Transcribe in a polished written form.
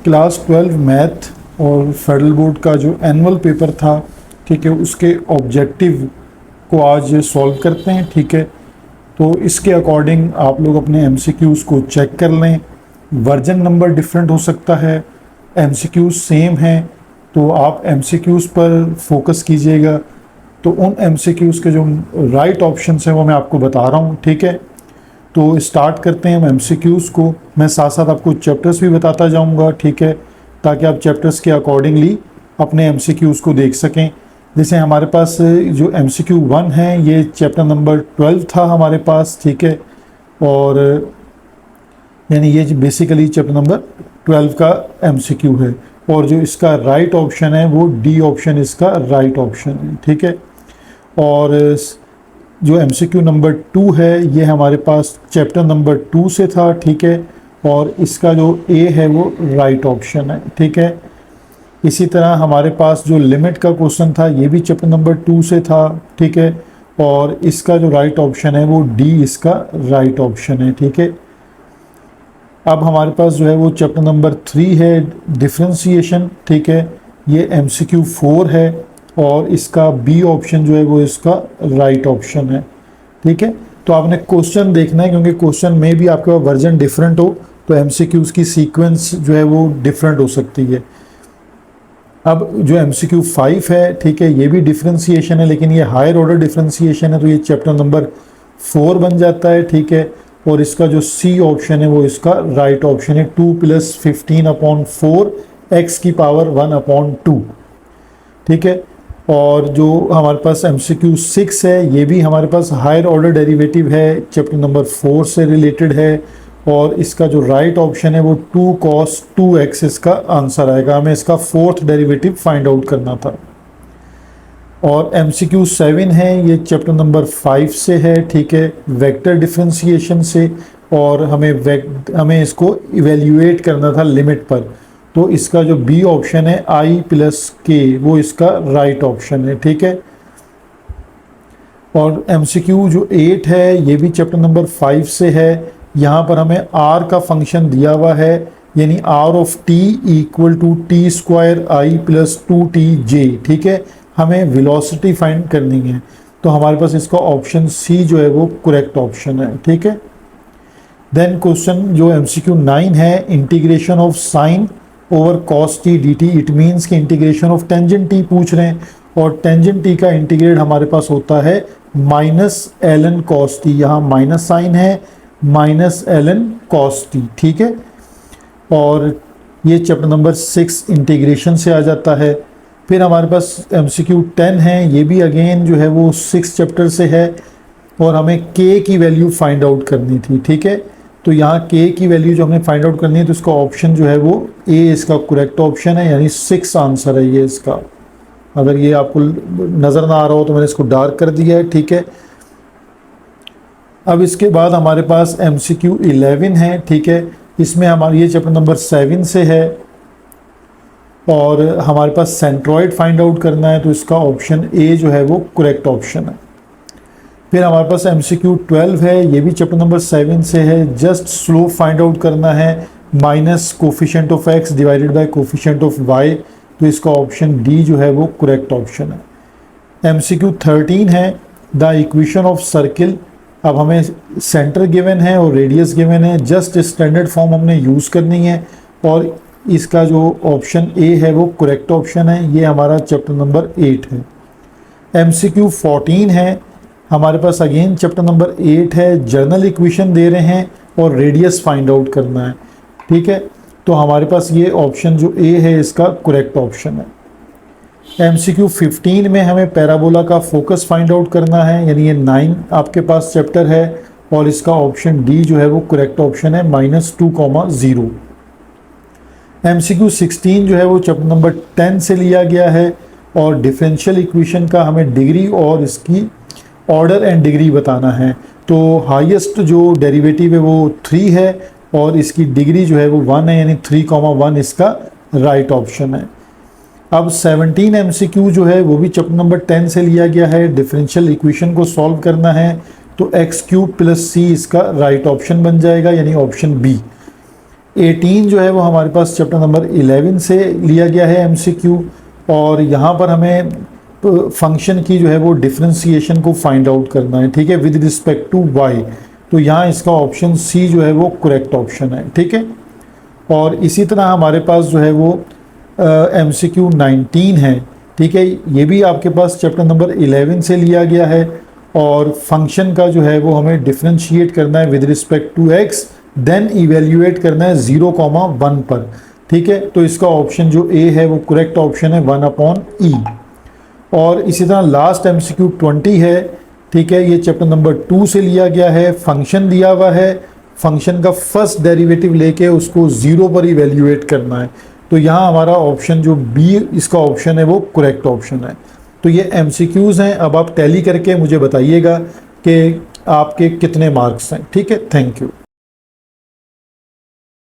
Class 12 math और federal board का जो एनुअल पेपर था, ठीक है, उसके ऑब्जेक्टिव को आज सॉल्व करते हैं। ठीक है, तो इसके अकॉर्डिंग आप लोग अपने एमसीक्यूज़ को चेक कर लें। वर्जन नंबर डिफरेंट हो सकता है, एमसीक्यूज़ सेम है, तो आप एमसीक्यूज़ पर फोकस कीजिएगा। तो उन एमसीक्यूज़ के जो राइट ऑप्शंस हैं वो मैं आपको बता रहा हूँ। ठीक है, तो स्टार्ट करते हैं हम एमसीक्यूज़ को। मैं साथ साथ आपको चैप्टर्स भी बताता जाऊँगा, ठीक है, ताकि आप चैप्टर्स के अकॉर्डिंगली अपने एमसीक्यूज़ को देख सकें। जैसे हमारे पास जो एमसीक्यू 1 है ये चैप्टर नंबर 12 था हमारे पास, ठीक है, और यानी ये बेसिकली चैप्टर नंबर 12 का एमसीक्यू है, और जो इसका राइट ऑप्शन है वो डी ऑप्शन इसका राइट ऑप्शन है। ठीक है, और जो एमसीक्यू नंबर 2 है ये हमारे पास चैप्टर नंबर 2 से था, ठीक है, और इसका जो ए है वो राइट ऑप्शन है। ठीक है, इसी तरह हमारे पास जो लिमिट का क्वेश्चन था ये भी चैप्टर नंबर 2 से था, ठीक है, और इसका जो राइट ऑप्शन है वो डी इसका राइट ऑप्शन है। ठीक है, अब हमारे पास जो है वो चैप्टर नंबर 3 है डिफरेंशिएशन, ठीक है, ये एमसीक्यू 4 है और इसका बी ऑप्शन जो है वो इसका राइट ऑप्शन है। ठीक है, तो आपने क्वेश्चन देखना है, क्योंकि क्वेश्चन में भी आपके पास वर्जन डिफरेंट हो तो एमसीक्यूज़ की सीक्वेंस जो है वो डिफरेंट हो सकती है। अब जो एमसीक्यू 5 है, ठीक है, ये भी डिफरेंशिएशन है, लेकिन ये हायर ऑर्डर डिफरेंशिएशन है, तो ये चैप्टर नंबर 4 बन जाता है। ठीक है, और इसका जो सी ऑप्शन है वो इसका राइट ऑप्शन है, 2 + 15/4 x की पावर 1/2। ठीक है, और जो हमारे पास एमसीक्यू 6 है ये भी हमारे पास हायर ऑर्डर डेरिवेटिव है, चैप्टर नंबर 4 से रिलेटेड है, और इसका जो राइट ऑप्शन है वो 2 cos 2x इसका आंसर आएगा। हमें इसका फोर्थ डेरिवेटिव फाइंड आउट करना था। और एमसीक्यू 7 है ये चैप्टर नंबर 5 से है, ठीक है, वेक्टर डिफरेंशिएशन से, और हमें इसको इवेल्युएट करना था लिमिट पर, तो इसका जो बी ऑप्शन है i + k वो इसका राइट ऑप्शन है। ठीक है, और एमसीक्यू जो 8 है ये भी चैप्टर नंबर 5 से है। यहाँ पर हमें r का फंक्शन दिया हुआ है, यानी r of t = t² i + 2tj। ठीक है, हमें वेलोसिटी फाइंड करनी है, तो हमारे पास इसका ऑप्शन सी जो है वो करेक्ट ऑप्शन है। ठीक है, देन क्वेश्चन जो एमसीक्यू 9 है, integration of sine over cos t dt, it means कि इंटीग्रेशन ऑफ टेंजेंट t पूछ रहे हैं, और टेंजेंट t का इंटीग्रेट हमारे पास होता है -ln cos t, यहाँ माइनस साइन है, -ln cos t। ठीक है, और ये चैप्टर नंबर 6 इंटीग्रेशन से आ जाता है। फिर हमारे पास एमसीक्यू 10 है, ये भी अगेन जो है वो 6 चैप्टर से है, और हमें k की वैल्यू फाइंड आउट करनी थी। ठीक है, तो यहाँ k की वैल्यू जो हमें फाइंड आउट करनी है, तो इसका ऑप्शन जो है वो a इसका करेक्ट ऑप्शन है, यानी 6 आंसर है ये इसका। अगर ये आपको नज़र ना आ रहा हो तो मैंने इसको डार्क कर दिया है। ठीक है, अब इसके बाद हमारे पास एमसीक्यू 11 है, ठीक है, इसमें हमारे ये चैप्टर नंबर 7 से है, और हमारे पास सेंट्रॉइड फाइंड आउट करना है, तो इसका ऑप्शन ए जो है वो करेक्ट ऑप्शन है। फिर हमारे पास एमसीक्यू 12 है, ये भी चैप्टर नंबर 7 से है, जस्ट स्लोप फाइंड आउट करना है, minus coefficient of x divided by coefficient of y, तो इसका ऑप्शन डी जो है वो करेक्ट ऑप्शन है। एमसीक्यू 13 है, द इक्वेशन ऑफ सर्किल। अब हमें सेंटर गिवन है और रेडियस गिवन है, जस्ट स्टैंडर्ड फॉर्म हमने यूज़ करनी है, और इसका जो ऑप्शन ए है वो करेक्ट ऑप्शन है। ये हमारा चैप्टर नंबर 8 है। एमसीक्यू 14 है, हमारे पास अगेन चैप्टर नंबर 8 है, जर्नल इक्वेशन दे रहे हैं और रेडियस फाइंड आउट करना है। ठीक है, तो हमारे पास ये ऑप्शन जो ए है इसका करेक्ट ऑप्शन है। एमसीक्यू 15 में हमें पैराबोला का फोकस फाइंड आउट करना है, यानी ये 9 आपके पास चैप्टर है, और इसका ऑप्शन डी जो है वो करेक्ट ऑप्शन है, -2,0। एमसीक्यू 16 जो है वो चैप्टर नंबर 10 से लिया गया है, और डिफरेंशियल इक्वेशन का हमें डिग्री और इसकी ऑर्डर एंड डिग्री बताना है। तो हाईएस्ट जो डेरिवेटिव है वो 3 है, और इसकी डिग्री जो है वो 1 है, यानी 3,1 इसका राइट ऑप्शन है। अब 17 एमसीक्यू जो है वो भी चैप्टर नंबर 10 से लिया गया है, डिफरेंशियल इक्वेशन को सॉल्व करना है, तो x³ + c इसका राइट ऑप्शन बन जाएगा, यानी ऑप्शन बी। 18 जो है वो हमारे पास चैप्टर नंबर 11 से लिया गया है एमसीक्यू, और यहाँ पर हमें फंक्शन की जो है वो डिफरेंशिएशन को फाइंड आउट करना है, ठीक है, विद रिस्पेक्ट टू वाई। तो यहाँ इसका ऑप्शन सी जो है वो करेक्ट ऑप्शन है, ठीक है। और इसी तरह हमारे पास जो है वो MCQ 19 है, ठीक है, ये भी आपके पास चैप्टर नंबर 11 से लिया गया है, और फंक्शन का जो है वो हमें डिफरेंशिएट करना है with respect to x, then evaluate करना है 0,1 पर, ठीक है। तो इसका ऑप्शन जो ए है वो करेक्ट ऑप्शन है 1/e। और इसी तरह लास्ट MCQ 20 है, ठीक है, ये चैप्टर नंबर 2 से लिया गया है। फंक्शन दिया हुआ है, फंक्शन का फर्स्ट डेरिवेटिव लेके उसको 0 पर इवेल्युएट करना है। तो यहाँ हमारा ऑप्शन जो बी इसका ऑप्शन है वो करेक्ट ऑप्शन है। तो ये MCQs हैं। अब आप टैली करके मुझे बताइएगा कि आपके कितने मार्क्स हैं, ठीक है। Thank you.